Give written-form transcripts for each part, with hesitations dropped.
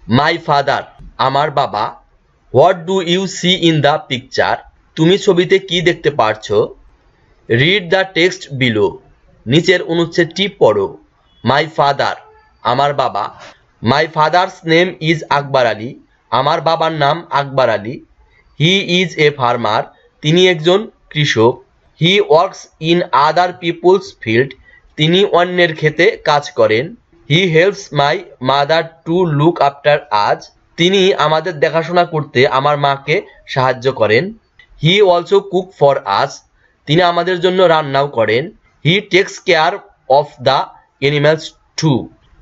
মাই father আমার বাবা। What do you see in the picture তুমি ছবিতে কি দেখতে পারছো? রিড দ্য টেক্সট বিলো নিচের অনুচ্ছেদটি পড়ো। মাই ফাদার আমার বাবা। My father's name is Akbar Ali আমার বাবার নাম Akbar Ali. He is a farmer তিনি একজন কৃষক। He works in other people's field তিনি অন্যের ক্ষেতে কাজ করেন। He helps my mother to look after us তিনি আমাদের দেখাশোনা করতে আমার মাকে সাহায্য করেন। He also cook for us তিনি আমাদের জন্য রান্নাও করেন। He takes care of the animals too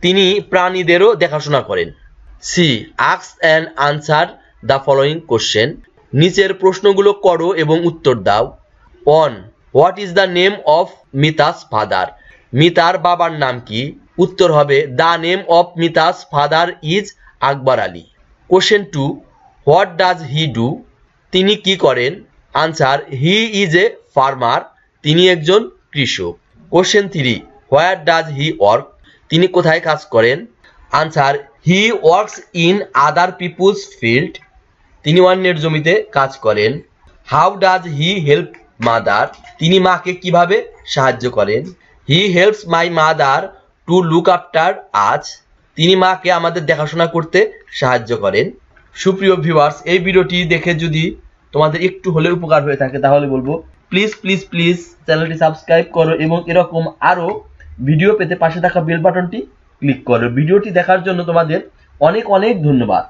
তিনি প্রাণীদেরও দেখাশোনা করেন। C ask and answer the following question নিচের প্রশ্নগুলো করো এবং উত্তর দাও। On what is the name of Mita's father মিতার বাবার নাম কি? উত্তর হবে the name of Mita's father is Akbar Ali. Question 2 what does he do তিনি কি করেন? Answer he is a farmer তিনি একজন কৃষক। Question 3 where does he work তিনি কোথায় কাজ করেন? Answer he works in other people's field তিনি অন্যের জমিতে কাজ করেন। How does he help mother তিনি মাকে কিভাবে সাহায্য করেন? He helps my mother to look after us তিনি মাকে আমাদের দেখাশোনা করতে সাহায্য করেন। সুপ্রিয় ভিউয়ার্স এই ভিডিওটি দেখে যদি তোমাদের একটু হলে উপকার হয়ে থাকে তাহলে বলবো প্লিজ প্লিজ প্লিজ চ্যানেলটি সাবস্ক্রাইব করো এবং এরকম আরো ভিডিও পেতে পাশে থাকা বেল বাটনটি ক্লিক করো। ভিডিওটি দেখার জন্য তোমাদের অনেক অনেক ধন্যবাদ।